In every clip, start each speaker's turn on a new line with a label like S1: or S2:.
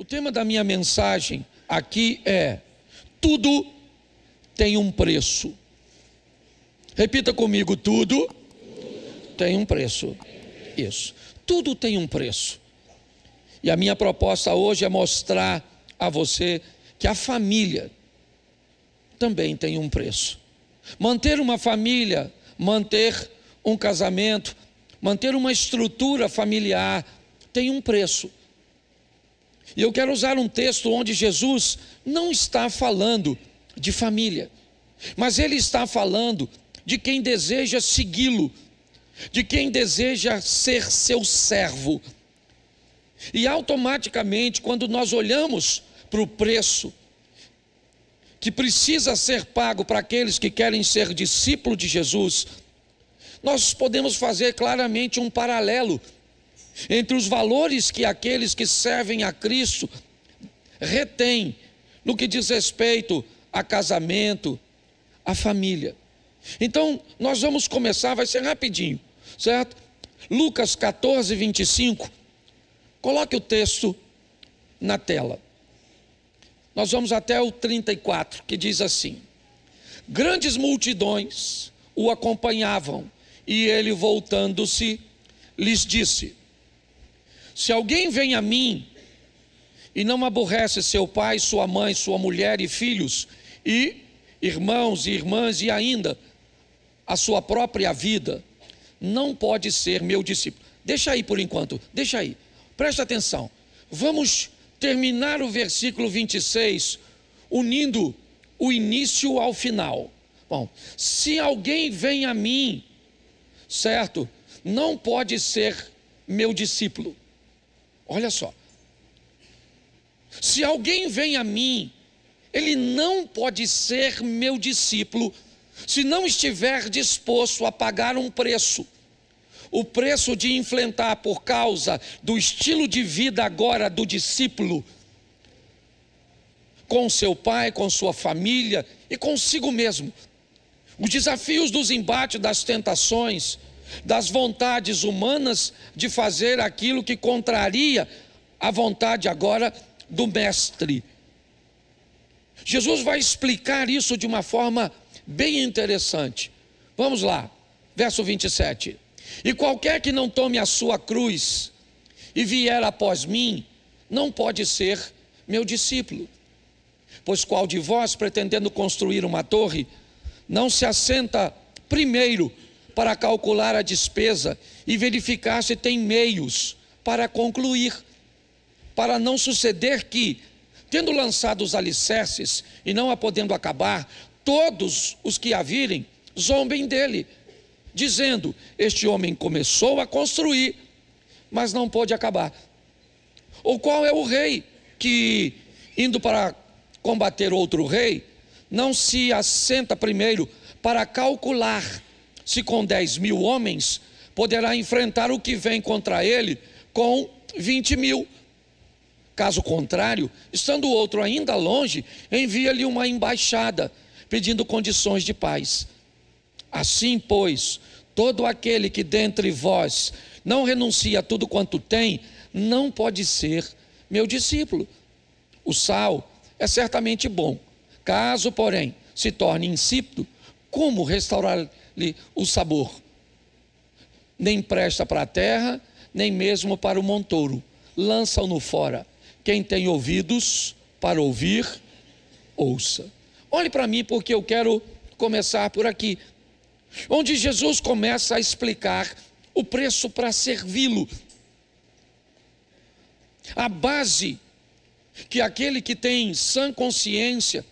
S1: tema da minha mensagem aqui é: tudo tem um preço. Repita comigo: tudo tem um preço. Isso, tudo tem um preço. E a minha proposta hoje é mostrar a você que a família também tem um preço. Manter uma família, manter um casamento, manter uma estrutura familiar tem um preço. E eu quero usar um texto onde Jesus não está falando de família, mas ele está falando de quem deseja segui-lo, de quem deseja ser seu servo. E automaticamente, quando nós olhamos para o preço que precisa ser pago para aqueles que querem ser discípulos de Jesus, nós podemos fazer claramente um paralelo entre os valores que aqueles que servem a Cristo retêm no que diz respeito a casamento, a família. Então, nós vamos começar, vai ser rapidinho, certo? Lucas 14, 25, coloque o texto na tela. Nós vamos até o 34, que diz assim: grandes multidões o acompanhavam, e ele, voltando-se, lhes disse: se alguém vem a mim e não aborrece seu pai, sua mãe, sua mulher e filhos, e irmãos e irmãs, e ainda a sua própria vida, não pode ser meu discípulo. Deixa aí por enquanto, deixa aí, presta atenção. Vamos terminar o versículo 26, unindo o início ao final. Bom, se alguém vem a mim, certo, não pode ser meu discípulo. Olha só, se alguém vem a mim, ele não pode ser meu discípulo se não estiver disposto a pagar um preço. O preço de enfrentar, por causa do estilo de vida agora do discípulo, com seu pai, com sua família e consigo mesmo, os desafios dos embates, das tentações, das vontades humanas de fazer aquilo que contraria a vontade agora do mestre. Jesus vai explicar isso de uma forma bem interessante. Vamos lá, verso 27. E qualquer que não tome a sua cruz e vier após mim, não pode ser meu discípulo. Pois qual de vós, pretendendo construir uma torre, não se assenta primeiro para calcular a despesa e verificar se tem meios para concluir, para não suceder que, tendo lançado os alicerces e não a podendo acabar, todos os que a virem zombem dele, dizendo: este homem começou a construir, mas não pôde acabar. Ou qual é o rei que, indo para combater outro rei, não se assenta primeiro para calcular se com 10.000 homens poderá enfrentar o que vem contra ele com 20.000? Caso contrário, estando o outro ainda longe, envia-lhe uma embaixada, pedindo condições de paz. Assim, pois, todo aquele que dentre vós não renuncia a tudo quanto tem, não pode ser meu discípulo. O sal é certamente bom, caso, porém, se torne insípido, como restaurar-lhe o sabor? Nem presta para a terra, nem mesmo para o montouro. Lança-o fora. Quem tem ouvidos para ouvir, ouça. Olhe para mim, porque eu quero começar por aqui, onde Jesus começa a explicar o preço para servi-lo. A base que aquele que tem sã consciência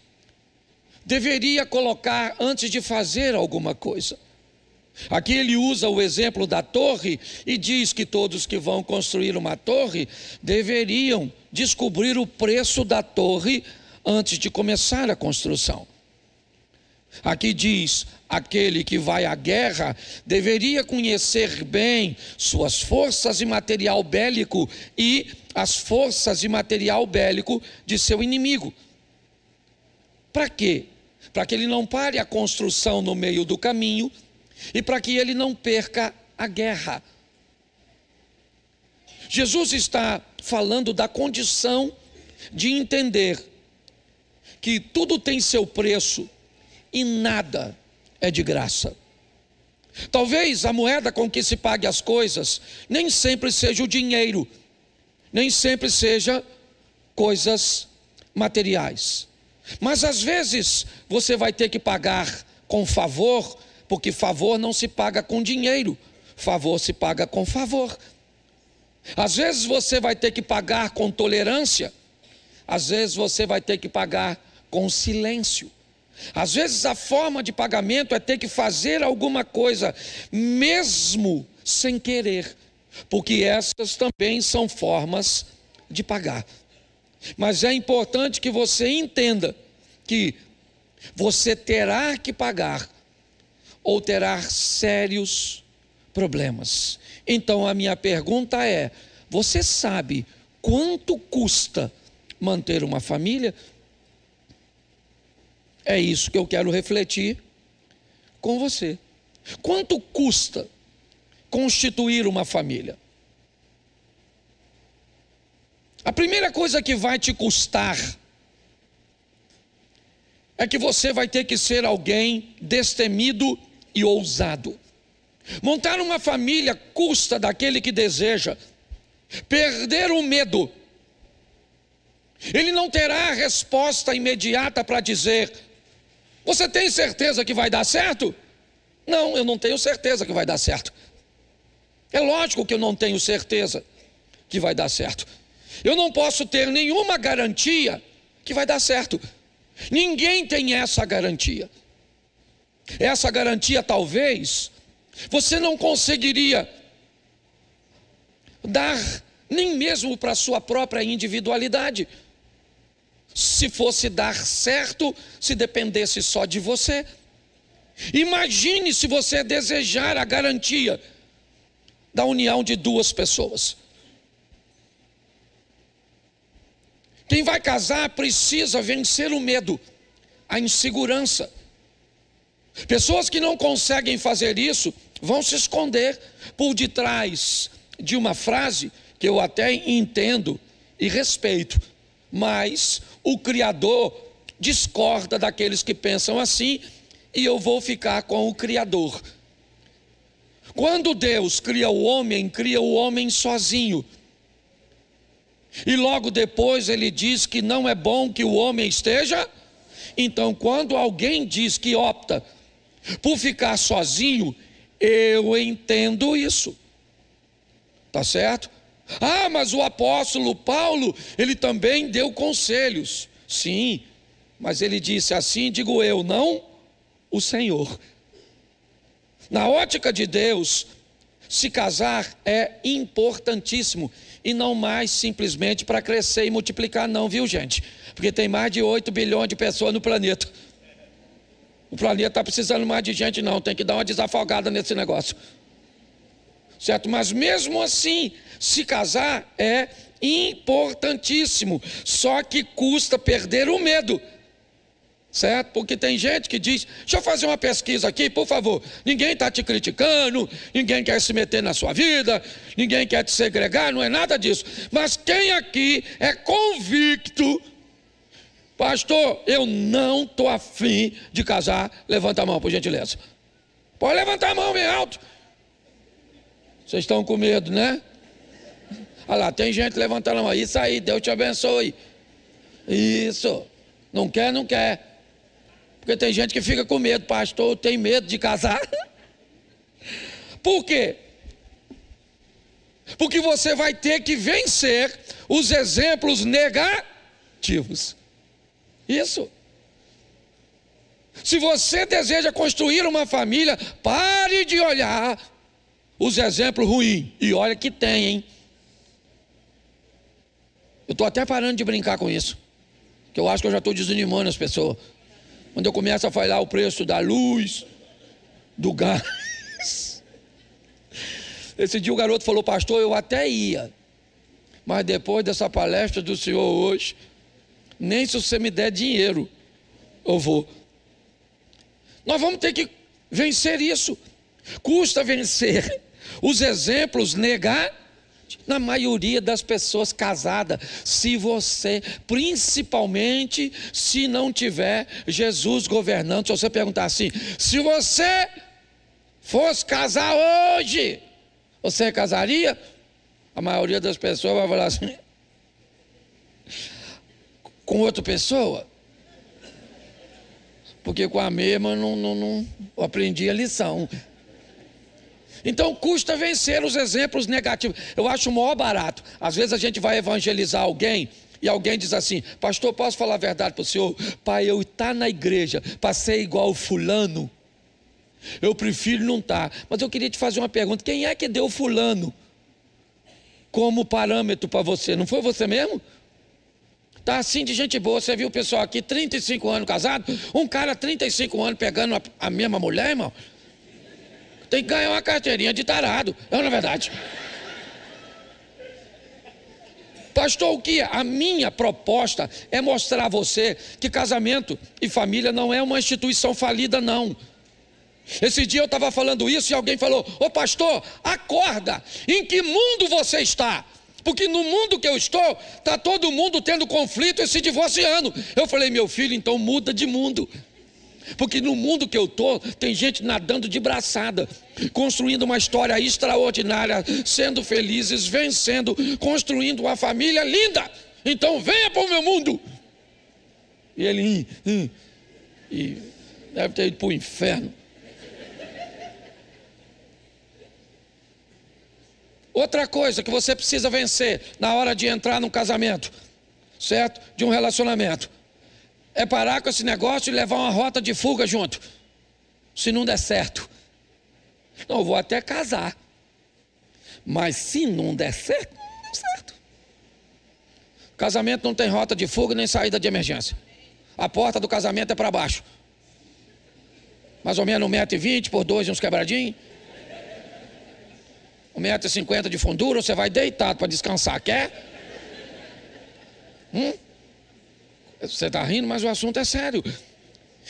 S1: deveria colocar antes de fazer alguma coisa. Aqui ele usa o exemplo da torre e diz que todos que vão construir uma torre deveriam descobrir o preço da torre antes de começar a construção. Aqui diz: aquele que vai à guerra deveria conhecer bem suas forças e material bélico e as forças e material bélico de seu inimigo. Para quê? Para que ele não pare a construção no meio do caminho e para que ele não perca a guerra. Jesus está falando da condição de entender que tudo tem seu preço e nada é de graça. Talvez a moeda com que se pague as coisas nem sempre seja o dinheiro, nem sempre seja coisas materiais. Mas às vezes você vai ter que pagar com favor, porque favor não se paga com dinheiro, favor se paga com favor. Às vezes você vai ter que pagar com tolerância, às vezes você vai ter que pagar com silêncio. Às vezes a forma de pagamento é ter que fazer alguma coisa, mesmo sem querer, porque essas também são formas de pagar. Mas é importante que você entenda que você terá que pagar ou terá sérios problemas. Então a minha pergunta é: você sabe quanto custa manter uma família? É isso que eu quero refletir com você. Quanto custa constituir uma família? A primeira coisa que vai te custar é que você vai ter que ser alguém destemido e ousado. Montar uma família custa daquele que deseja perder o medo. Ele não terá a resposta imediata para dizer: você tem certeza que vai dar certo? Não, eu não tenho certeza que vai dar certo. É lógico que eu não tenho certeza que vai dar certo. Eu não posso ter nenhuma garantia que vai dar certo. Ninguém tem essa garantia. Essa garantia talvez você não conseguiria dar nem mesmo para a sua própria individualidade. Se fosse dar certo, se dependesse só de você. Imagine se você desejar a garantia da união de duas pessoas. Quem vai casar precisa vencer o medo, a insegurança. Pessoas que não conseguem fazer isso vão se esconder por detrás de uma frase que eu até entendo e respeito, mas o Criador discorda daqueles que pensam assim, e eu vou ficar com o Criador. Quando Deus cria o homem sozinho. E logo depois ele diz que não é bom que o homem esteja. Então, quando alguém diz que opta por ficar sozinho, eu entendo isso. Tá certo? Ah, mas o apóstolo Paulo, ele também deu conselhos. Sim, mas ele disse: assim digo eu, não o Senhor. Na ótica de Deus, se casar é importantíssimo, e não mais simplesmente para crescer e multiplicar não, viu gente? Porque tem mais de 8 bilhões de pessoas no planeta. O planeta está precisando mais de gente não, tem que dar uma desafogada nesse negócio. Certo? Mas mesmo assim, se casar é importantíssimo, só que custa perder o medo. Certo? Porque tem gente que diz: deixa eu fazer uma pesquisa aqui, por favor. Ninguém está te criticando, ninguém quer se meter na sua vida, ninguém quer te segregar, não é nada disso. Mas quem aqui é convicto: pastor, eu não estou afim de casar? Levanta a mão, por gentileza. Pode levantar a mão bem alto. Vocês estão com medo, né? Olha lá, tem gente levantando a mão. Isso aí, Deus te abençoe. Isso. Não quer, não quer. Porque tem gente que fica com medo: pastor, eu tenho medo de casar. Por quê? Porque você vai ter que vencer os exemplos negativos. Isso. Se você deseja construir uma família, pare de olhar os exemplos ruins. E olha que tem, hein? Eu estou até parando de brincar com isso, que eu acho que eu já estou desanimando as pessoas. Quando eu começo a falar o preço da luz, do gás. Esse dia o garoto falou: pastor, eu até ia, mas depois dessa palestra do senhor hoje, nem se você me der dinheiro, eu vou. Nós vamos ter que vencer isso. Custa vencer os exemplos negativos. Na maioria das pessoas casadas, se você, principalmente se não tiver Jesus governando, se você perguntar assim, se você fosse casar hoje, você casaria? A maioria das pessoas vai falar assim, com outra pessoa? Porque com a mesma não aprendi a lição. Então custa vencer os exemplos negativos. Eu acho o maior barato. Às vezes a gente vai evangelizar alguém e alguém diz assim, pastor, posso falar a verdade para o senhor? Pai, eu estar na igreja, passei igual o fulano, eu prefiro não estar. Mas eu queria te fazer uma pergunta, quem é que deu fulano como parâmetro para você? Não foi você mesmo? Tá assim de gente boa, você viu o pessoal aqui, 35 anos casado, um cara 35 anos pegando a mesma mulher, irmão? Tem que ganhar uma carteirinha de tarado, é na verdade. Pastor, o que? A minha proposta é mostrar a você que casamento e família não é uma instituição falida, não. Esse dia eu estava falando isso e alguém falou, ô pastor, acorda, em que mundo você está? Porque no mundo que eu estou, está todo mundo tendo conflito e se divorciando. Eu falei, meu filho, então muda de mundo. Porque no mundo que eu estou, tem gente nadando de braçada, construindo uma história extraordinária, sendo felizes, vencendo, construindo uma família linda. Então venha para o meu mundo. E ele e deve ter ido para o inferno. Outra coisa que você precisa vencer na hora de entrar num casamento, certo? De um relacionamento. É parar com esse negócio e levar uma rota de fuga junto. Se não der certo. Não, eu vou até casar. Mas se não der certo, não der certo. Casamento não tem rota de fuga nem saída de emergência. A porta do casamento é para baixo. Mais ou menos 1,20 m por 2 e uns quebradinhos. 1,50 m de fundura, você vai deitado para descansar, quer? Você está rindo, mas o assunto é sério.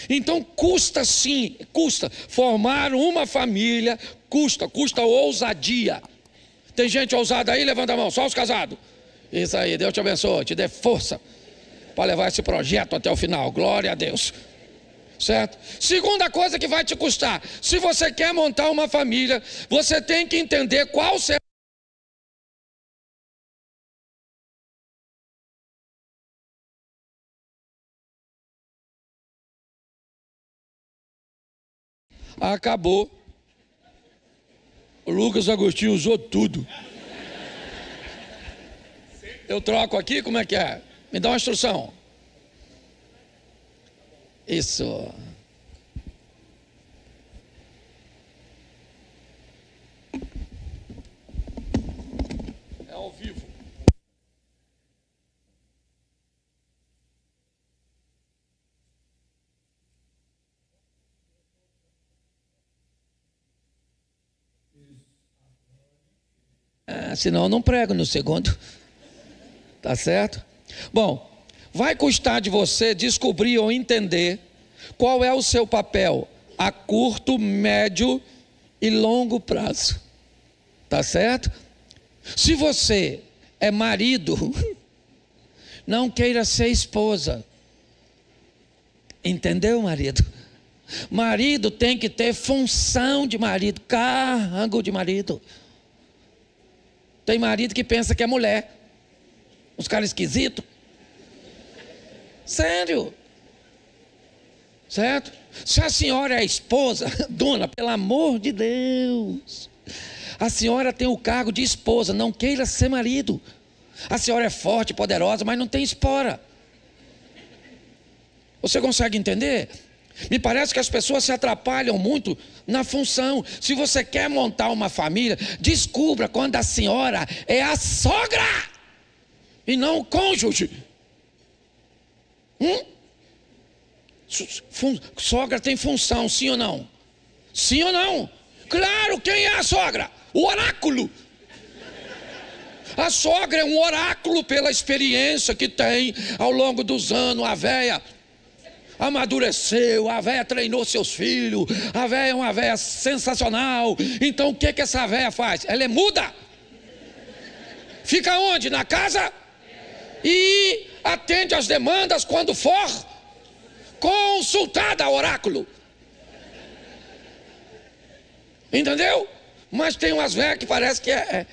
S1: Então custa sim, custa. Formar uma família, custa ousadia. Tem gente ousada aí? Levanta a mão, só os casados. Isso aí, Deus te abençoe, te dê força para levar esse projeto até o final, glória a Deus. Certo? Segunda coisa que vai te custar, se você quer montar uma família, você tem que entender qual será. Acabou. O Lucas Agostinho usou tudo. Eu troco aqui, como é que é? Me dá uma instrução. Isso. É ao vivo. Senão eu não prego no segundo. Tá certo? Bom, vai custar de você descobrir ou entender qual é o seu papel a curto, médio e longo prazo. Tá certo? Se você é marido, não queira ser esposa. Entendeu, marido? Marido tem que ter função de marido, cargo de marido. Tem marido que pensa que é mulher. Uns caras esquisitos. Sério. Certo? Se a senhora é esposa, dona, pelo amor de Deus, a senhora tem o cargo de esposa, não queira ser marido. A senhora é forte, poderosa, mas não tem espora. Você consegue entender? Me parece que as pessoas se atrapalham muito na função. Se você quer montar uma família, descubra quando a senhora é a sogra e não o cônjuge. Sogra tem função, sim ou não? Sim ou não? Claro, quem é a sogra? O oráculo. A sogra é um oráculo pela experiência que tem ao longo dos anos. A véia amadureceu, a véia treinou seus filhos, a véia é uma véia sensacional. Então o que essa véia faz? Ela é muda. Fica onde? Na casa? E atende às demandas quando for consultada, oráculo. Entendeu? Mas tem umas velhas que parece que é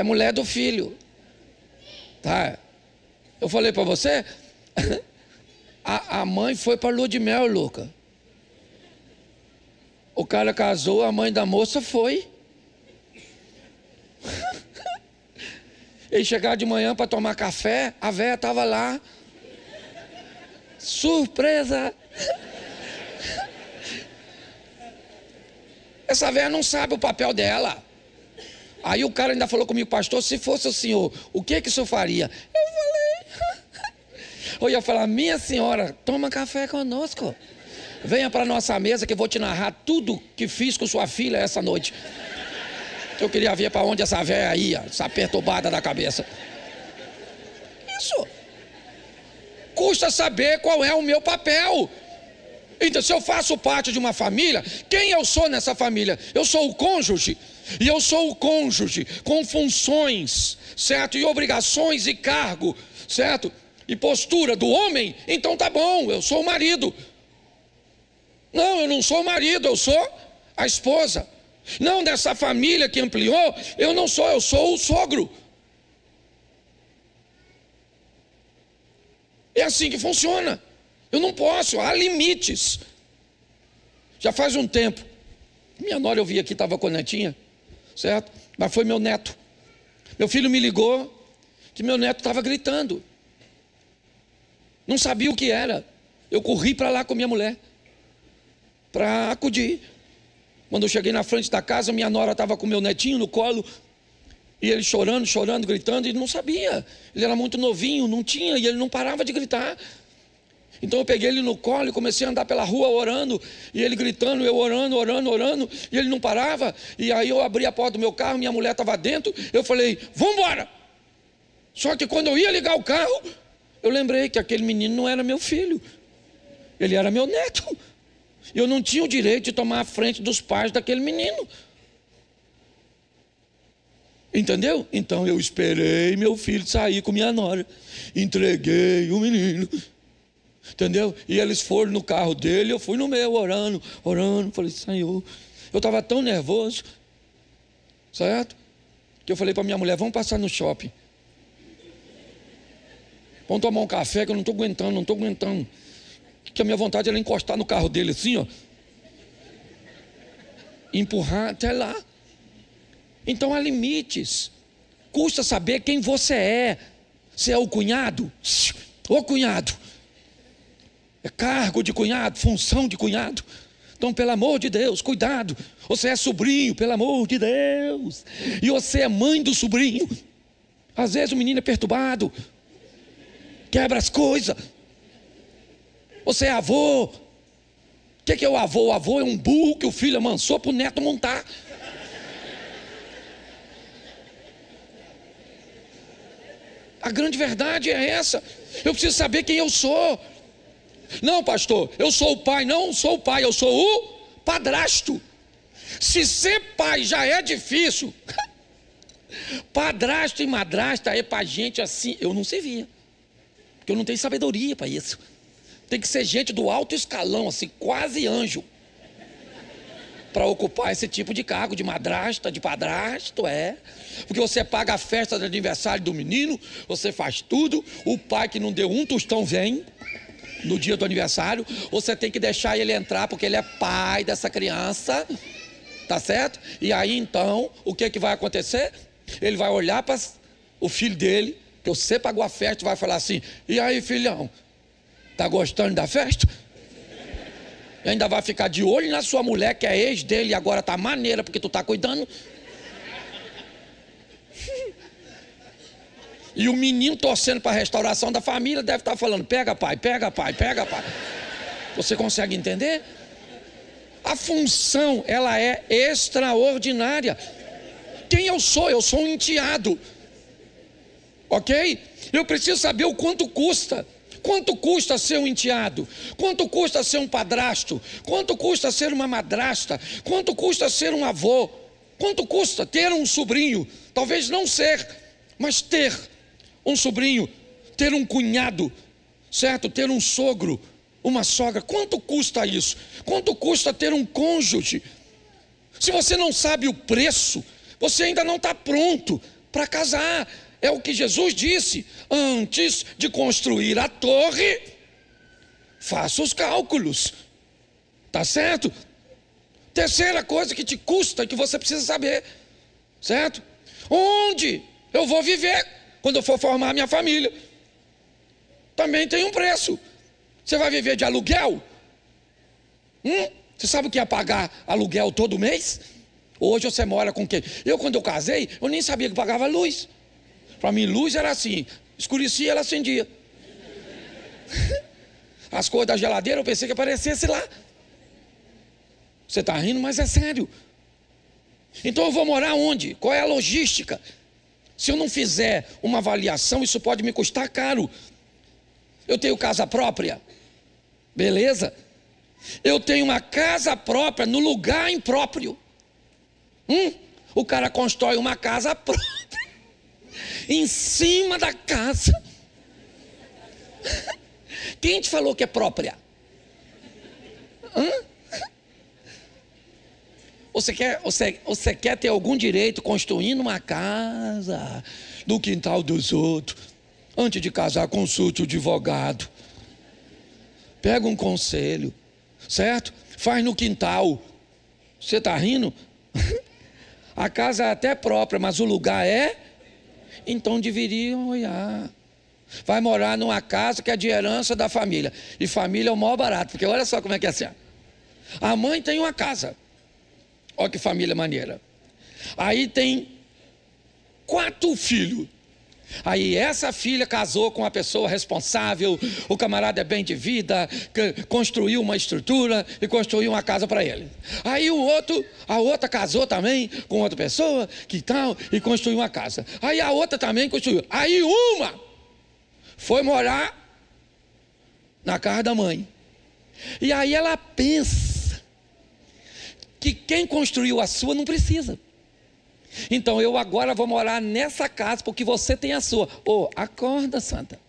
S1: mulher do filho. Tá? Eu falei para você, a mãe foi para lua de mel, Luca. O cara casou, a mãe da moça foi. Ele chegava de manhã para tomar café, a velha estava lá. Surpresa! Essa velha não sabe o papel dela. Aí o cara ainda falou comigo, pastor, se fosse o senhor, o que o senhor faria? Eu ia falar, minha senhora, toma café conosco. Venha para a nossa mesa que eu vou te narrar tudo que fiz com sua filha essa noite. Eu queria ver para onde essa velha ia, essa perturbada da cabeça. Isso. Custa saber qual é o meu papel. Então, se eu faço parte de uma família, quem eu sou nessa família? Eu sou o cônjuge. E eu sou o cônjuge com funções, certo? E obrigações e cargo, certo? E postura do homem. Então tá bom, eu sou o marido. Não, eu não sou o marido, eu sou a esposa. Não, dessa família que ampliou, eu não sou, eu sou o sogro. É assim que funciona. Eu não posso, há limites. Já faz um tempo, minha nora eu vi aqui, estava com a netinha, certo? Mas foi meu neto. Meu filho me ligou que meu neto estava gritando. Não sabia o que era. Eu corri para lá com minha mulher, para acudir. Quando eu cheguei na frente da casa, minha nora estava com meu netinho no colo, e ele chorando, gritando, e não sabia. Ele era muito novinho, não tinha, e ele não parava de gritar. Então eu peguei ele no colo e comecei a andar pela rua orando, e ele gritando, eu orando, e ele não parava. E aí eu abri a porta do meu carro, minha mulher estava dentro, eu falei, vamos embora. Só que quando eu ia ligar o carro, eu lembrei que aquele menino não era meu filho, ele era meu neto. Eu não tinha o direito de tomar a frente dos pais daquele menino. Entendeu? Então eu esperei meu filho sair com minha nora, entreguei o menino. Entendeu? E eles foram no carro dele, eu fui no meu, orando. Falei, Senhor, eu estava tão nervoso, certo? Que eu falei para minha mulher, vamos passar no shopping. Vamos tomar um café que eu não estou aguentando. Que a minha vontade era encostar no carro dele assim, ó. Empurrar até lá. Então há limites. Custa saber quem você é. Você é o cunhado? Ô cunhado. É cargo de cunhado, função de cunhado. Então, pelo amor de Deus, cuidado. Você é sobrinho, pelo amor de Deus. E você é mãe do sobrinho. Às vezes o menino é perturbado, quebra as coisas. Você é avô. O que é o avô? O avô é um burro que o filho amansou para o neto montar. A grande verdade é essa. Eu preciso saber quem eu sou. Não, pastor, eu sou o pai. Não sou o pai, eu sou o padrasto. Se ser pai já é difícil, padrasto e madrasta é para gente assim. Eu não servia, porque eu não tenho sabedoria para isso. Tem que ser gente do alto escalão, assim, quase anjo, para ocupar esse tipo de cargo de madrasta, de padrasto, porque você paga a festa de aniversário do menino, você faz tudo, o pai que não deu um tostão vem no dia do aniversário, você tem que deixar ele entrar, porque ele é pai dessa criança, tá certo? E aí então, o que vai acontecer? Ele vai olhar para o filho dele, que você pagou a festa, e vai falar assim, e aí filhão, tá gostando da festa? E ainda vai ficar de olho na sua mulher, que é ex dele, e agora tá maneira, porque tu tá cuidando. E o menino torcendo para a restauração da família deve estar falando, pega pai. Você consegue entender? A função, ela é extraordinária. Quem eu sou? Eu sou um enteado. Ok? Eu preciso saber o quanto custa. Quanto custa ser um enteado? Quanto custa ser um padrasto? Quanto custa ser uma madrasta? Quanto custa ser um avô? Quanto custa ter um sobrinho? Talvez não ser Mas ter um sobrinho, ter um cunhado, certo? Ter um sogro, uma sogra, quanto custa isso? Quanto custa ter um cônjuge? Se você não sabe o preço, você ainda não está pronto para casar. É o que Jesus disse: antes de construir a torre, faça os cálculos. Tá certo? Terceira coisa que te custa, que você precisa saber, certo? Onde eu vou viver quando eu for formar minha família? Também tem um preço. Você vai viver de aluguel? Você sabe o que é pagar aluguel todo mês? Hoje você mora com quem? Quando eu casei, eu nem sabia que pagava luz. Para mim, luz era assim: escurecia, ela acendia. As cores da geladeira eu pensei que aparecesse lá. Você está rindo, mas é sério. Então eu vou morar onde? Qual é a logística? Se eu não fizer uma avaliação, isso pode me custar caro. Eu tenho casa própria, beleza? Eu tenho uma casa própria no lugar impróprio. O cara constrói uma casa própria em cima da casa. Quem te falou que é própria? Você quer ter algum direito construindo uma casa no quintal dos outros? Antes de casar, consulte o advogado. Pega um conselho, certo? Faz no quintal. Você está rindo? A casa é até própria, mas o lugar é? Então deveriam olhar. Vai morar numa casa que é de herança da família. E família é o maior barato, porque olha só como é que é assim. A mãe tem uma casa. Olha que família maneira. Aí tem 4 filhos. Aí essa filha casou com uma pessoa responsável, o camarada é bem de vida, construiu uma estrutura e construiu uma casa para ele. Aí a outra casou também com outra pessoa, que tal, e construiu uma casa. Aí a outra também construiu. Aí uma foi morar na casa da mãe. E aí ela pensa que quem construiu a sua não precisa. Então eu agora vou morar nessa casa porque você tem a sua. Acorda, santa.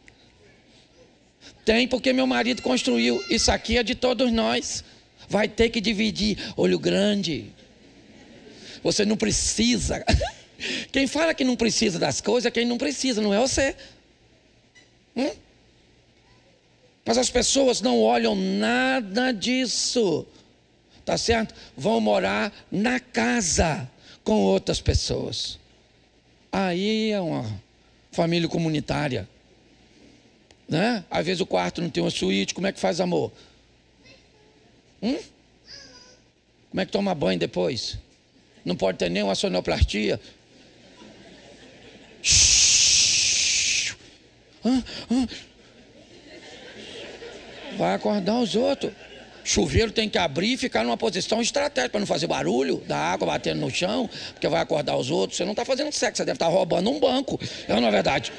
S1: Tem porque meu marido construiu. Isso aqui é de todos nós. Vai ter que dividir. Olho grande. Você não precisa. Quem fala que não precisa das coisas é quem não precisa, não é você. Mas as pessoas não olham nada disso. Tá certo? Vão morar na casa com outras pessoas. Aí é uma família comunitária, né? Às vezes o quarto não tem uma suíte. Como é que faz amor? Como é que toma banho depois? Não pode ter nem uma sonoplastia. Vai acordar os outros. Chuveiro tem que abrir e ficar numa posição estratégica para não fazer barulho da água batendo no chão, porque vai acordar os outros. Você não está fazendo sexo, você deve estar roubando um banco. Não é verdade?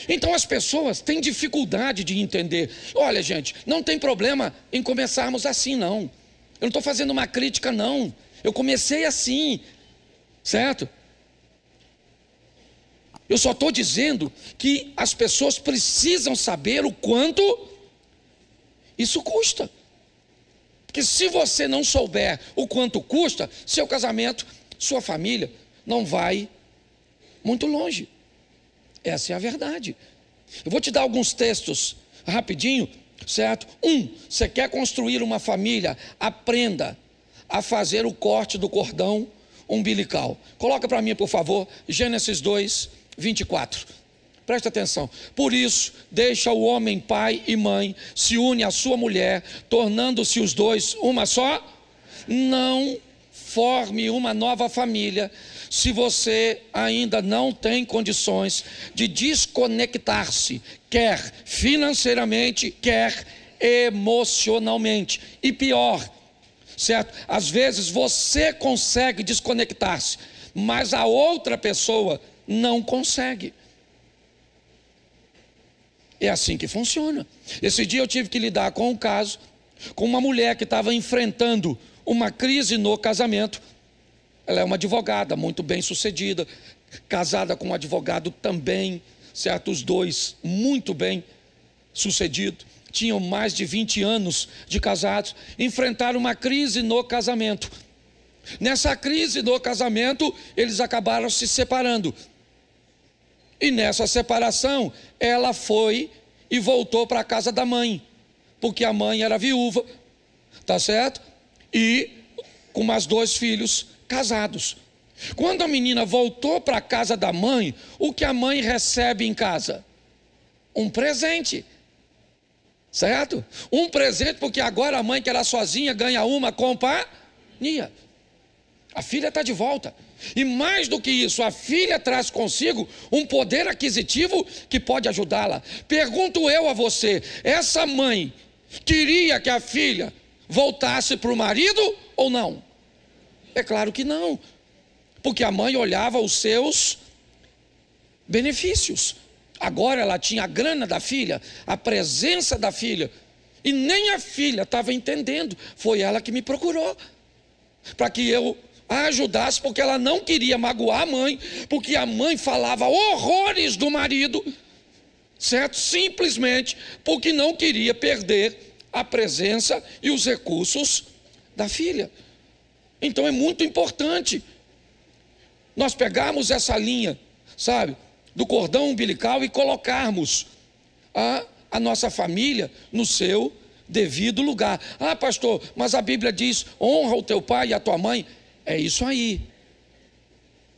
S1: Então as pessoas têm dificuldade de entender. Olha, gente, não tem problema em começarmos assim, não. Eu não estou fazendo uma crítica, não. Eu comecei assim, certo? Eu só estou dizendo que as pessoas precisam saber o quanto isso custa. Porque se você não souber o quanto custa, seu casamento, sua família, não vai muito longe. Essa é a verdade. Eu vou te dar alguns textos rapidinho, certo? Você quer construir uma família, aprenda a fazer o corte do cordão umbilical. Coloca para mim, por favor, Gênesis 2:24. Presta atenção. Por isso, deixa o homem pai e mãe, se une à sua mulher, tornando-se os dois uma só. Não forme uma nova família se você ainda não tem condições de desconectar-se, quer financeiramente, quer emocionalmente. E pior, certo? Às vezes você consegue desconectar-se, mas a outra pessoa não consegue. É assim que funciona. Esse dia eu tive que lidar com um caso, com uma mulher que estava enfrentando uma crise no casamento, Ela é uma advogada muito bem sucedida, casada com um advogado também, certo? Os dois muito bem sucedidos, tinham mais de 20 anos de casados, enfrentaram uma crise no casamento. Nessa crise no casamento, eles acabaram se separando. E nessa separação, ela foi e voltou para a casa da mãe, porque a mãe era viúva, tá certo? E com mais 2 filhos casados. Quando a menina voltou para a casa da mãe, o que a mãe recebe em casa? Um presente, certo? Um presente, porque agora a mãe que era sozinha ganha uma companhia. A filha está de volta. E mais do que isso, a filha traz consigo um poder aquisitivo que pode ajudá-la. Pergunto eu a você, essa mãe queria que a filha voltasse para o marido ou não? É claro que não, porque a mãe olhava os seus benefícios. Agora ela tinha a grana da filha, a presença da filha, e nem a filha estava entendendo. Foi ela que me procurou, para que eu a ajudasse, porque ela não queria magoar a mãe, porque a mãe falava horrores do marido, certo? Simplesmente porque não queria perder a presença e os recursos da filha. Então é muito importante nós pegarmos essa linha, sabe, do cordão umbilical e colocarmos a nossa família no seu devido lugar. Ah, pastor, mas a Bíblia diz, honra o teu pai e a tua mãe. É isso aí.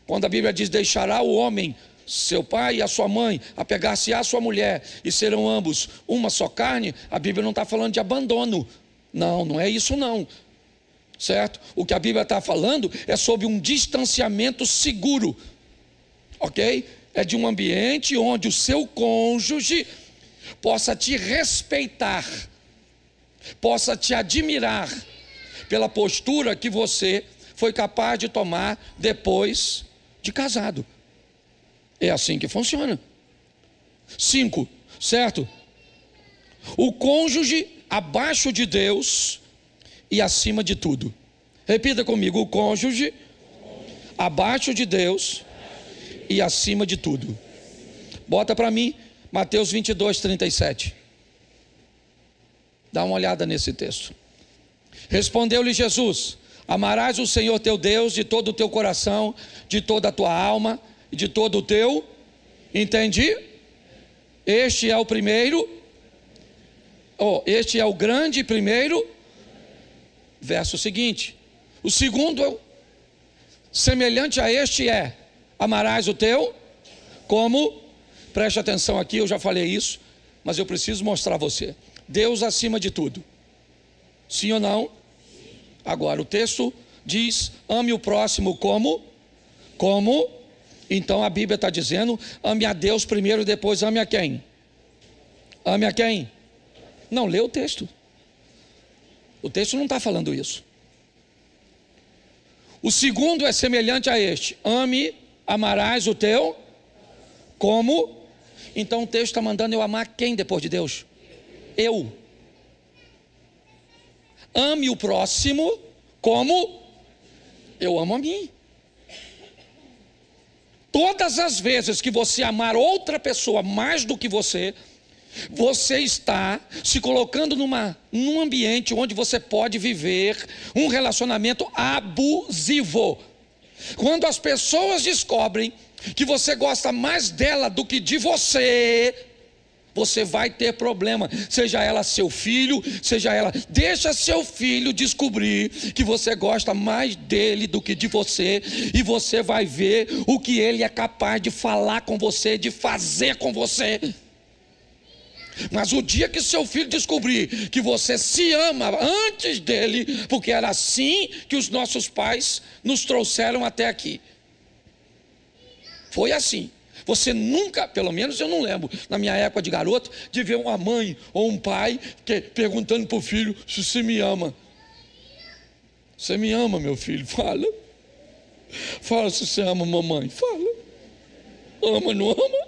S1: Quando a Bíblia diz, deixará o homem, seu pai e a sua mãe, apegar-se à sua mulher, e serão ambos uma só carne, a Bíblia não está falando de abandono. Não, não é isso não. Certo? O que a Bíblia está falando é sobre um distanciamento seguro, ok? É de um ambiente onde o seu cônjuge possa te respeitar, possa te admirar pela postura que você foi capaz de tomar depois de casado. É assim que funciona. 5, certo? O cônjuge abaixo de Deus e acima de tudo. Repita comigo, o cônjuge abaixo de Deus e acima de tudo. Bota para mim Mateus 22, 37. Dá uma olhada nesse texto. Respondeu-lhe Jesus, amarás o Senhor teu Deus de todo o teu coração, de toda a tua alma e de todo o teu. Entendi? Este é o primeiro, este é o grande primeiro. Verso seguinte, o segundo, semelhante a este é, amarás o teu, como, preste atenção aqui, eu já falei isso, mas eu preciso mostrar a você, Deus acima de tudo, sim ou não? Agora o texto diz, ame o próximo como, então a Bíblia está dizendo, ame a Deus primeiro, depois ame a quem? Ame a quem? Não, lê o texto. O texto não está falando isso. O segundo é semelhante a este, amarás o teu, como? Então o texto está mandando eu amar quem depois de Deus? Eu. Ame o próximo como eu amo a mim. Todas as vezes que você amar outra pessoa mais do que você está se colocando num ambiente onde você pode viver um relacionamento abusivo. Quando as pessoas descobrem que você gosta mais dela do que de você, você vai ter problema, seja ela seu filho, seja ela, deixa seu filho descobrir que você gosta mais dele do que de você, e você vai ver o que ele é capaz de falar com você, de fazer com você. Mas o dia que seu filho descobrir que você se ama antes dele, porque era assim que os nossos pais nos trouxeram até aqui, foi assim. Você nunca, pelo menos eu não lembro, na minha época de garoto, de ver uma mãe ou um pai perguntando para o filho se você me ama. Você me ama, meu filho? Fala. Fala se você ama mamãe. Fala. Ama, não ama?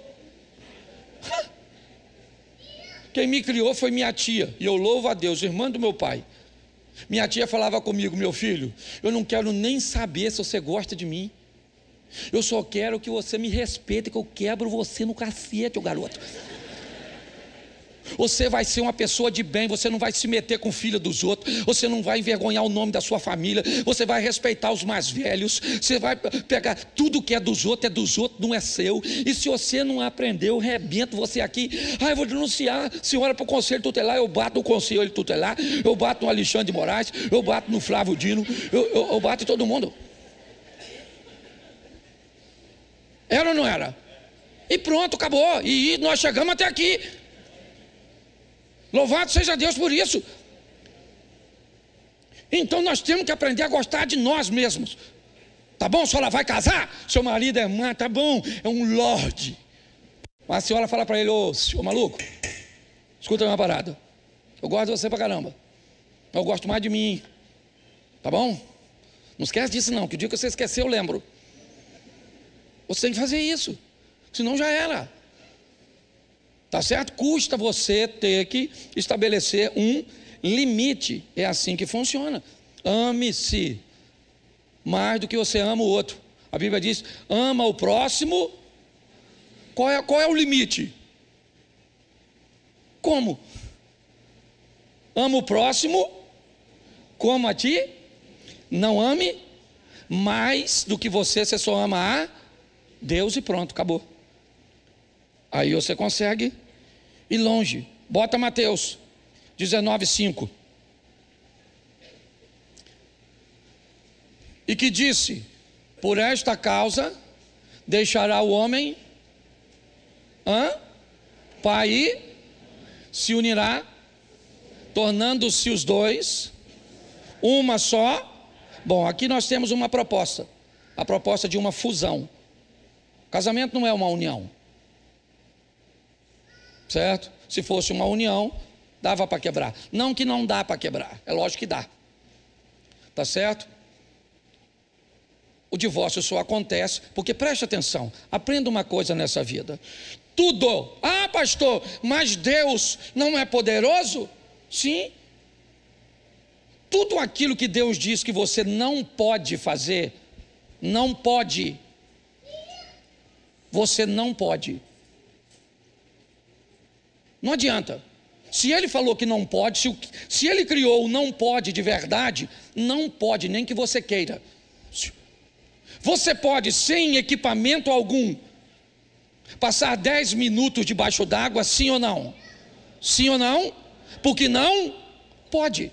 S1: Quem me criou foi minha tia, e eu louvo a Deus, irmã do meu pai. Minha tia falava comigo: meu filho, eu não quero nem saber se você gosta de mim. Eu só quero que você me respeite, que eu quebro você no cacete, ô garoto. Você vai ser uma pessoa de bem, você não vai se meter com o filho dos outros, você não vai envergonhar o nome da sua família, você vai respeitar os mais velhos, você vai pegar tudo que é dos outros, não é seu. E se você não aprender, eu rebento você aqui. Eu vou denunciar, senhora, para o conselho tutelar. Eu bato no conselho tutelar, eu bato no Alexandre de Moraes, eu bato no Flávio Dino, eu bato em todo mundo. Era ou não era? E pronto, acabou. E nós chegamos até aqui. Louvado seja Deus por isso. Então nós temos que aprender a gostar de nós mesmos. Tá bom, a senhora vai casar? Seu marido é mãe, tá bom, é um lorde. Mas a senhora fala para ele: ô senhor maluco, escuta uma parada, eu gosto de você pra caramba, eu gosto mais de mim, tá bom? Não esquece disso não, que o dia que você esquecer eu lembro. Você tem que fazer isso, senão já era. Tá certo? Custa você ter que estabelecer um limite. É assim que funciona. Ame-se mais do que você ama o outro. A Bíblia diz: ama o próximo. Qual é o limite? Como? Ama o próximo como a ti. Não ame mais do que você só ama a Deus e pronto, acabou. Aí você consegue ir longe. Bota Mateus 19:5. E que disse: por esta causa deixará o homem pai e se unirá, tornando-se os dois uma só. Bom, aqui nós temos uma proposta, a proposta de uma fusão. Casamento não é uma união, certo? Se fosse uma união, dava para quebrar. Não que não dá para quebrar, é lógico que dá. Tá certo? O divórcio só acontece porque, preste atenção, aprenda uma coisa nessa vida. Tudo, pastor, mas Deus não é poderoso? Sim. Tudo aquilo que Deus diz que você não pode fazer, não pode. Você não pode. Não adianta. Se ele falou que não pode, se ele criou o não pode de verdade, não pode, nem que você queira. Você pode, sem equipamento algum, passar 10 minutos debaixo d'água, sim ou não? Sim ou não? Porque não pode.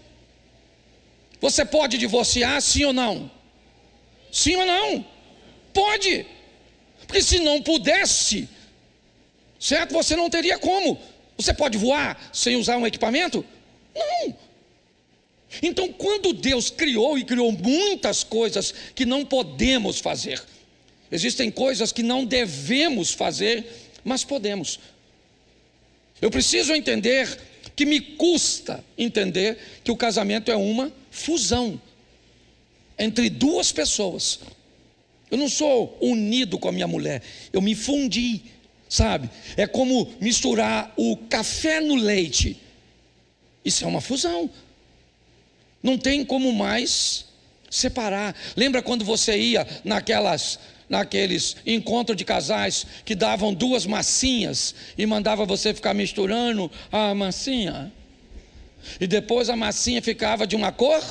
S1: Você pode divorciar, sim ou não? Sim ou não? Pode. Porque se não pudesse, certo? Você não teria como. Você pode voar sem usar um equipamento? Não. Então, quando Deus criou, e criou muitas coisas que não podemos fazer, existem coisas que não devemos fazer, mas podemos. Eu preciso entender que me custa entender que o casamento é uma fusão entre duas pessoas. Eu não sou unido com a minha mulher, eu me fundi, sabe? É como misturar o café no leite. Isso é uma fusão. Não tem como mais separar. Lembra quando você ia naqueles encontros de casais que davam 2 massinhas e mandava você ficar misturando a massinha? E depois a massinha ficava de uma cor?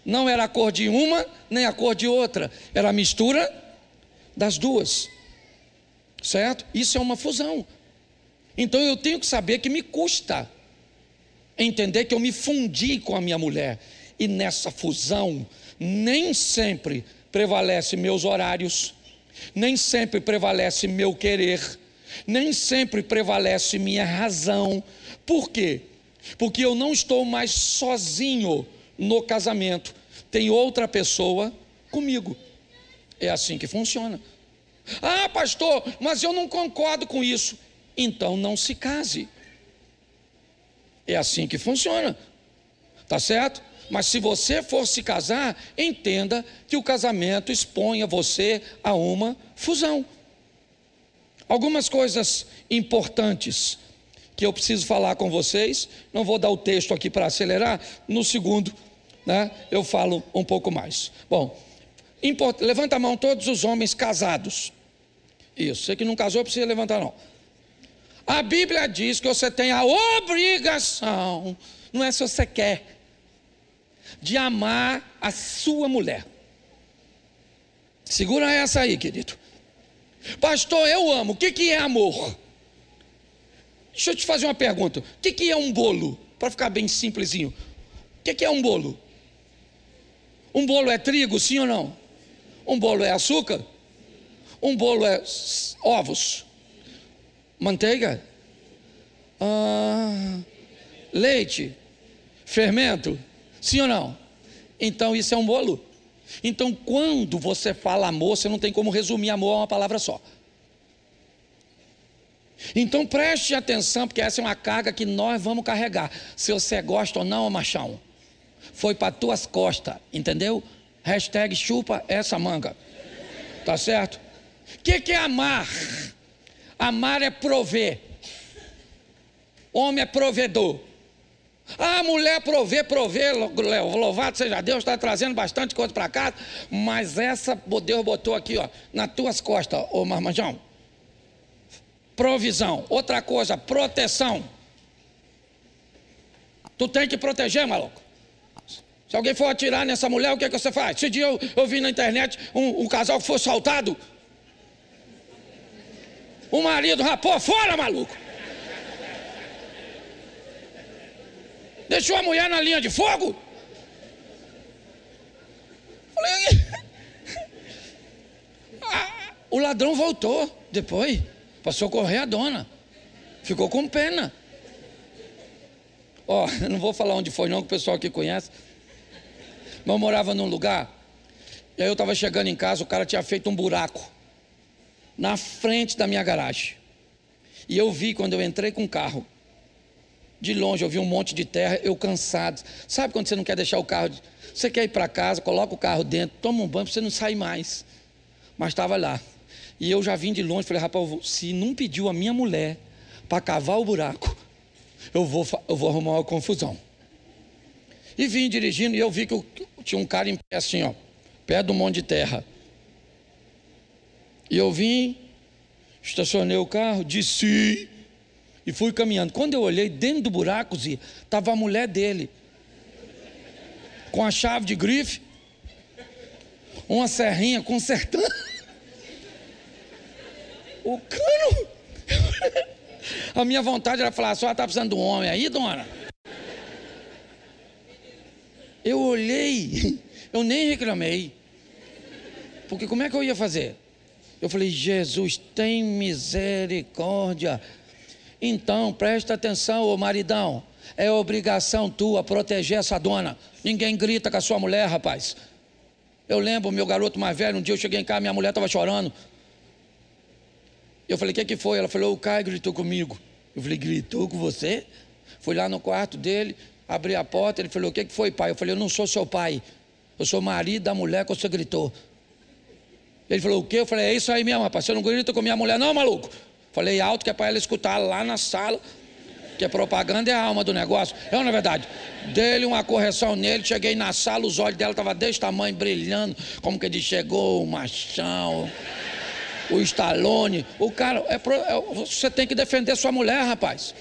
S1: Não era a cor de uma, nem a cor de outra. Era a mistura das duas. Certo? Isso é uma fusão. Então eu tenho que saber que me custa entender que eu me fundi com a minha mulher. E nessa fusão, nem sempre prevalece meus horários, nem sempre prevalece meu querer, nem sempre prevalece minha razão. Por quê? Porque eu não estou mais sozinho no casamento, tem outra pessoa comigo. É assim que funciona. Pastor, mas eu não concordo com isso. Então não se case. É assim que funciona. Tá certo? Mas se você for se casar, entenda que o casamento exponha você a uma fusão. Algumas coisas importantes que eu preciso falar com vocês. Não vou dar o texto aqui para acelerar. No segundo, né, eu falo um pouco mais. Bom, levanta a mão todos os homens casados. Isso, você que não casou precisa levantar não. A Bíblia diz que você tem a obrigação, não é se você quer, de amar a sua mulher. Segura essa aí, querido. Pastor, eu amo. O que é amor? Deixa eu te fazer uma pergunta. O que é um bolo? Para ficar bem simplesinho. O que é um bolo? Um bolo é trigo, sim ou não? Um bolo é açúcar? Um bolo é ovos? Manteiga? Leite? Fermento? Sim ou não? Então isso é um bolo. Então quando você fala amor, você não tem como resumir amor a uma palavra só. Então preste atenção, porque essa é uma carga que nós vamos carregar. Se você gosta ou não, machão, foi para tuas costas, entendeu? Hashtag chupa essa manga. Tá certo? O que é amar? Amar é prover. Homem é provedor. A mulher prover, louvado seja Deus, está trazendo bastante coisa para casa, mas essa Deus botou aqui, ó, nas tuas costas, ô marmanjão. Provisão. Outra coisa, proteção. Tu tem que proteger, maluco. Se alguém for atirar nessa mulher, o que você faz? Esse dia eu vi na internet um casal que foi assaltado. O marido rapou fora, maluco. Deixou a mulher na linha de fogo. Falei, o ladrão voltou depois para socorrer a dona. Ficou com pena. Ó, eu não vou falar onde foi não, que o pessoal aqui conhece. Mas eu morava num lugar, e aí eu estava chegando em casa, o cara tinha feito um buraco na frente da minha garagem. E eu vi quando eu entrei com o carro. De longe eu vi um monte de terra, eu cansado. Sabe quando você não quer deixar o carro? Você quer ir para casa, coloca o carro dentro, toma um banho para você não sair mais. Mas estava lá. E eu já vim de longe, falei, rapaz, se não pediu a minha mulher para cavar o buraco, eu vou arrumar uma confusão. E vim dirigindo e eu vi que tinha um cara em pé assim, ó, perto de um monte de terra. E eu vim, estacionei o carro, desci e fui caminhando. Quando eu olhei dentro do buraco, estava a mulher dele, com a chave de grife, uma serrinha consertando o cano. A minha vontade era falar, a senhora está precisando de um homem aí, dona? Eu olhei, eu nem reclamei, porque como é que eu ia fazer? Eu falei, Jesus, tem misericórdia. Então, presta atenção, ô maridão, é obrigação tua proteger essa dona. Ninguém grita com a sua mulher, rapaz. Eu lembro, meu garoto mais velho, um dia eu cheguei em casa, minha mulher estava chorando. Eu falei, o que foi? Ela falou, o Caio gritou comigo. Eu falei, gritou com você? Fui lá no quarto dele, abri a porta, ele falou, o que foi, pai? Eu falei, eu não sou seu pai, eu sou marido da mulher que você gritou. Ele falou, o quê? Eu falei, é isso aí mesmo, rapaz, você não grita com minha mulher não, maluco? Falei alto que é para ela escutar lá na sala, que a propaganda é a alma do negócio. É ou não é verdade? Dei-lhe uma correção nele, cheguei na sala, os olhos dela estavam desse tamanho, brilhando, como que ele chegou, o machão, o Stallone. O cara, você tem que defender sua mulher, rapaz.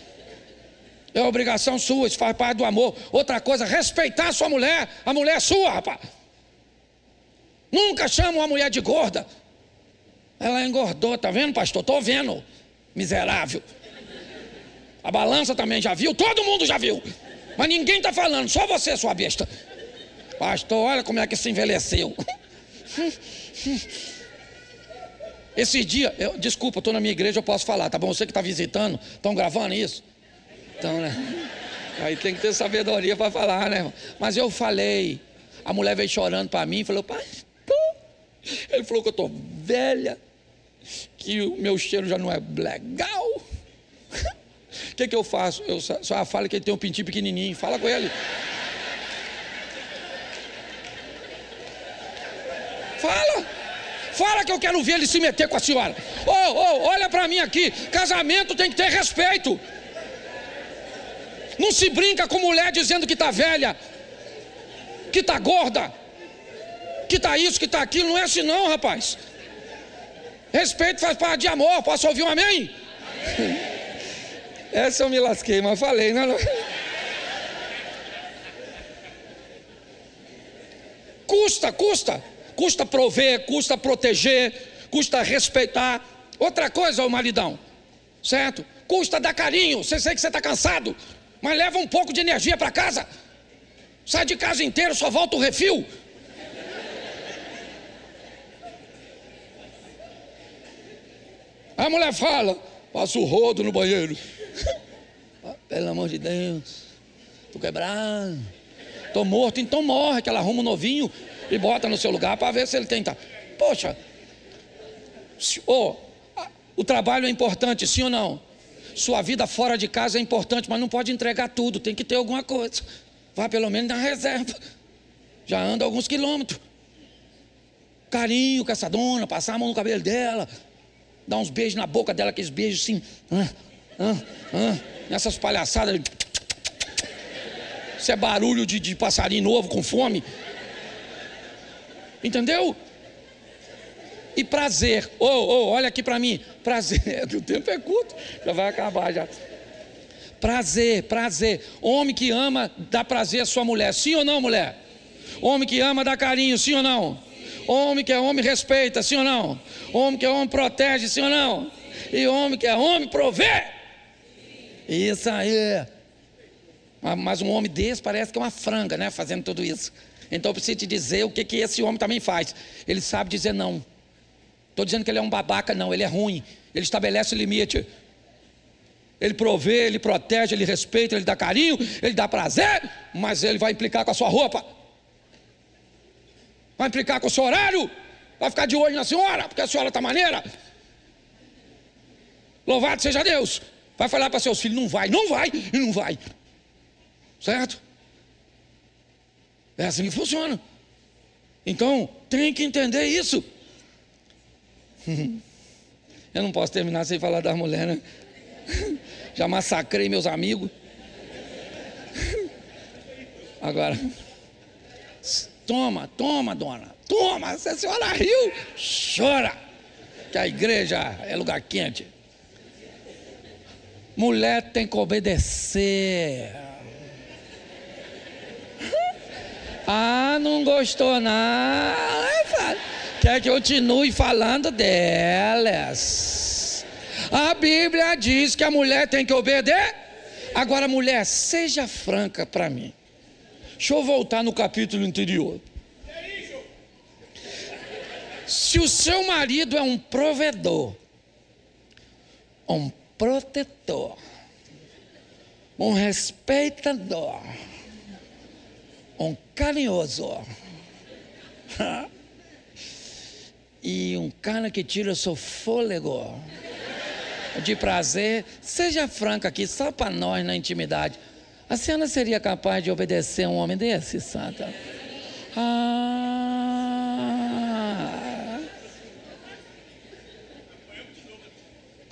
S1: É obrigação sua, isso faz parte do amor. Outra coisa, respeitar sua mulher. A mulher é sua, rapaz. Nunca chama uma mulher de gorda. Ela engordou, tá vendo, pastor? Tô vendo, miserável. A balança também já viu, todo mundo já viu. Mas ninguém tá falando, só você, sua besta. Pastor, olha como é que se envelheceu. Esse dia, desculpa, estou na minha igreja, eu posso falar, tá bom? Você que está visitando, estão gravando isso? Então, né? Aí tem que ter sabedoria para falar, né? Mas eu falei, a mulher veio chorando para mim e falou, pastor, ele falou que eu estou velha, que o meu cheiro já não é legal. O que eu faço? Eu só falo que ele tem um pintinho pequenininho, fala com ele. Fala que eu quero ver ele se meter com a senhora. Olha para mim aqui, casamento tem que ter respeito. Não se brinca com mulher dizendo que está velha, que está gorda, que está isso, que está aquilo. Não é assim não, rapaz. Respeito faz parte de amor. Posso ouvir um amém? Essa eu me lasquei, mas falei, não. Custa prover, custa proteger, custa respeitar. Outra coisa, ô maridão, certo? Custa dar carinho. Você sei que você está cansado, mas leva um pouco de energia para casa. Sai de casa inteiro, só volta o refil. A mulher fala, passa o rodo no banheiro. Pelo amor de Deus, tô quebrado, tô morto. Então morre, que ela arruma um novinho e bota no seu lugar para ver se ele tenta. Poxa, o trabalho é importante, sim ou não? Sua vida fora de casa é importante, mas não pode entregar tudo, tem que ter alguma coisa. Vá pelo menos na reserva. Já anda alguns quilômetros. Carinho com essa dona, passar a mão no cabelo dela, dar uns beijos na boca dela, aqueles beijos assim, nessas palhaçadas. Isso é barulho de passarinho novo com fome. Entendeu? E prazer. Olha aqui para mim. Prazer. O tempo é curto, já vai acabar já. Prazer. Homem que ama dá prazer à sua mulher. Sim ou não, mulher? Homem que ama dá carinho. Sim ou não? Homem que é homem respeita. Sim ou não? Homem que é homem protege. Sim ou não? E homem que é homem provê. Isso aí. Mas um homem desse parece que é uma franga, né? Fazendo tudo isso. Então eu preciso te dizer o que esse homem também faz. Ele sabe dizer não. Estou dizendo que ele é um babaca, não. Ele é ruim. Ele estabelece limite. Ele provê, ele protege, ele respeita, ele dá carinho, ele dá prazer, mas ele vai implicar com a sua roupa. Vai implicar com o seu horário. Vai ficar de olho na senhora, porque a senhora está maneira. Louvado seja Deus. Vai falar para seus filhos, não vai. Certo? É assim que funciona. Então, tem que entender isso. Eu não posso terminar sem falar das mulheres, né? Já massacrei meus amigos. Agora, toma, dona. Toma, se a senhora riu, chora. Que a igreja é lugar quente. Mulher tem que obedecer. Não gostou não. Quer que eu continue falando delas. A Bíblia diz que a mulher tem que obedecer. Agora, mulher, seja franca para mim. Deixa eu voltar no capítulo anterior. Se o seu marido é um provedor, um protetor, um respeitador, um carinhoso e um cara que tira o seu fôlego de prazer, seja franca aqui, só para nós na intimidade. A senhora seria capaz de obedecer um homem desse, santa?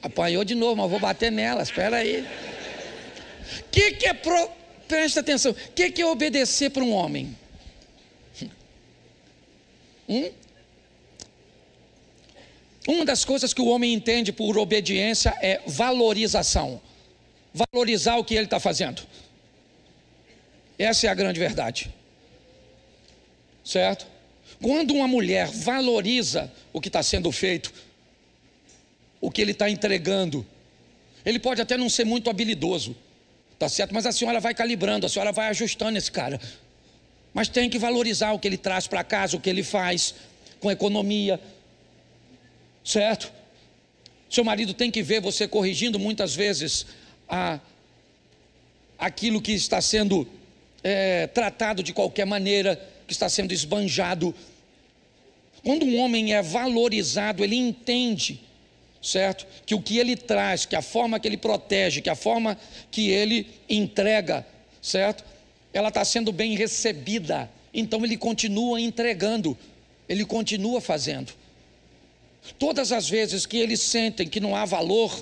S1: Apanhou de novo, mas vou bater nela, espera aí. Presta atenção, o que é obedecer para um homem? Uma das coisas que o homem entende por obediência é valorização. Valorizar o que ele está fazendo. Essa é a grande verdade. Certo? Quando uma mulher valoriza o que está sendo feito, o que ele está entregando, ele pode até não ser muito habilidoso, tá certo? Mas a senhora vai calibrando, a senhora vai ajustando esse cara. Mas tem que valorizar o que ele traz para casa, o que ele faz com economia, certo? Seu marido tem que ver você corrigindo muitas vezes aquilo que está sendo tratado de qualquer maneira, que está sendo esbanjado. Quando um homem é valorizado, ele entende, certo? Que o que ele traz, que a forma que ele protege, que a forma que ele entrega, certo? Ela está sendo bem recebida. Então ele continua entregando, ele continua fazendo. Todas as vezes que eles sentem que não há valor,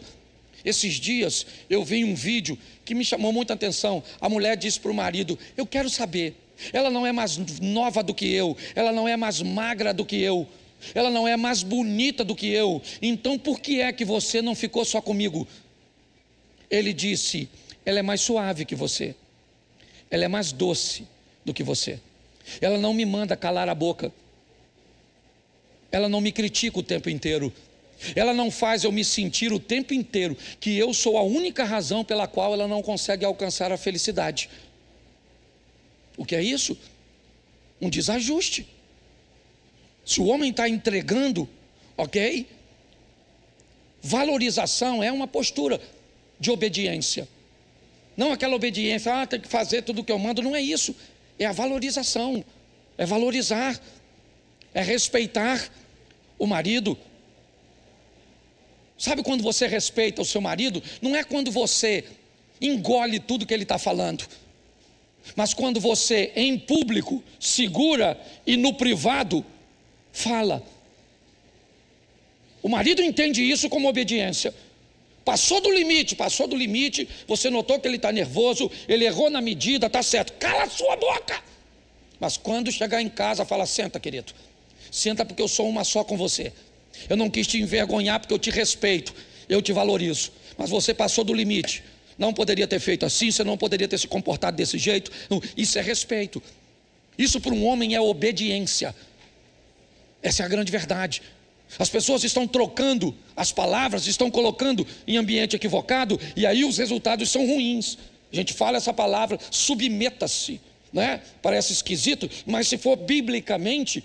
S1: Esses dias eu vi um vídeo que me chamou muita atenção. A mulher disse para o marido: eu quero saber, ela não é mais nova do que eu, ela não é mais magra do que eu, ela não é mais bonita do que eu, então por que é que você não ficou só comigo? Ele disse: ela é mais suave que você, ela é mais doce do que você, ela não me manda calar a boca, ela não me critica o tempo inteiro, ela não faz eu me sentir o tempo inteiro que eu sou a única razão pela qual ela não consegue alcançar a felicidade. O que é isso? Um desajuste. Se o homem está entregando, ok? Valorização é uma postura de obediência. Não aquela obediência, tem que fazer tudo o que eu mando, não é isso. É a valorização, é valorizar, é respeitar o marido. Sabe quando você respeita o seu marido? Não é quando você engole tudo que ele está falando, mas quando você em público segura e no privado fala. O marido entende isso como obediência. Passou do limite, você notou que ele está nervoso, ele errou na medida, está certo, cala a sua boca. Mas quando chegar em casa, fala: senta, querido, senta, porque eu sou uma só com você. Eu não quis te envergonhar porque eu te respeito, eu te valorizo, mas você passou do limite, não poderia ter feito assim, você não poderia ter se comportado desse jeito. Isso é respeito, isso para um homem é obediência. Essa é a grande verdade. As pessoas estão trocando as palavras, estão colocando em ambiente equivocado, e aí os resultados são ruins. A gente fala essa palavra, submeta-se, né? Parece esquisito, mas se for biblicamente,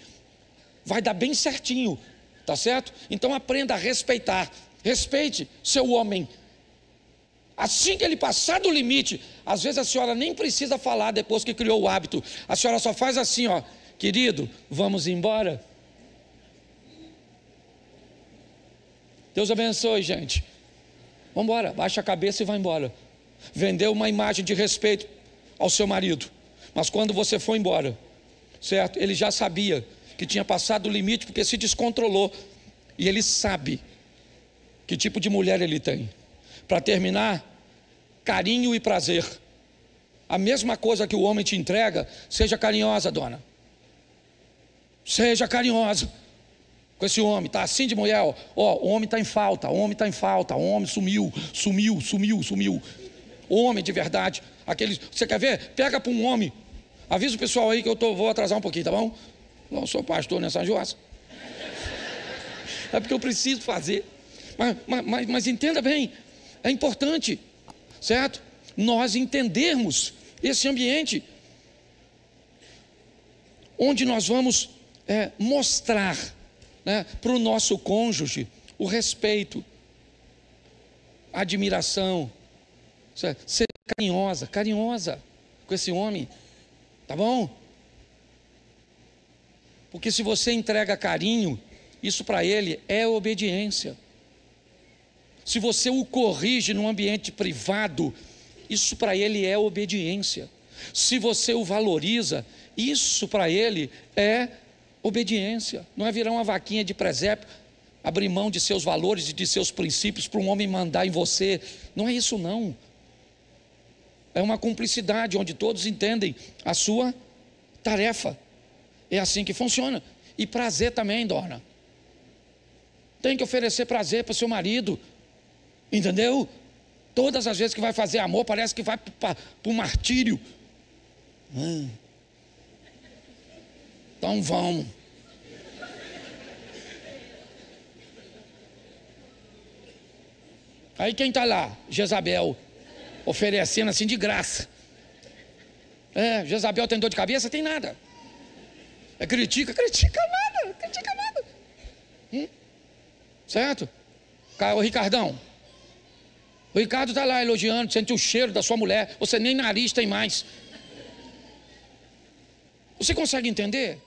S1: vai dar bem certinho, tá certo? Então aprenda a respeitar, respeite seu homem. Assim que ele passar do limite, às vezes a senhora nem precisa falar depois que criou o hábito, a senhora só faz assim, ó: querido, vamos embora? Deus abençoe, gente. Vamos embora, baixa a cabeça e vai embora. Vendeu uma imagem de respeito ao seu marido, mas quando você for embora, certo? Ele já sabia que tinha passado o limite porque se descontrolou, e ele sabe que tipo de mulher ele tem. Para terminar, carinho e prazer. A mesma coisa que o homem te entrega, seja carinhosa, dona. Seja carinhosa com esse homem, tá assim de mulher, ó, o homem está em falta, o homem sumiu. O homem de verdade, aqueles, você quer ver? Pega para um homem, avisa o pessoal aí que vou atrasar um pouquinho, tá bom? Não sou pastor nessa jossa. É porque eu preciso fazer. Mas entenda bem, é importante, certo? Nós entendermos esse ambiente onde nós vamos mostrar, né, para o nosso cônjuge o respeito, a admiração, ser carinhosa com esse homem, tá bom? Porque se você entrega carinho, isso para ele é obediência. Se você o corrige num ambiente privado, isso para ele é obediência. Se você o valoriza, isso para ele é obediência. Não é virar uma vaquinha de presépio, abrir mão de seus valores e de seus princípios para um homem mandar em você. Não é isso não. É uma cumplicidade onde todos entendem a sua tarefa. É assim que funciona. E prazer também, dona. Tem que oferecer prazer para o seu marido, entendeu? Todas as vezes que vai fazer amor, parece que vai para o martírio. Então vamos. Aí quem está lá? Jezabel, oferecendo assim de graça. Jezabel tem dor de cabeça? Tem nada. Critica nada. Certo? O Ricardão. O Ricardo está lá elogiando, sente o cheiro da sua mulher, você nem nariz tem mais. Você consegue entender?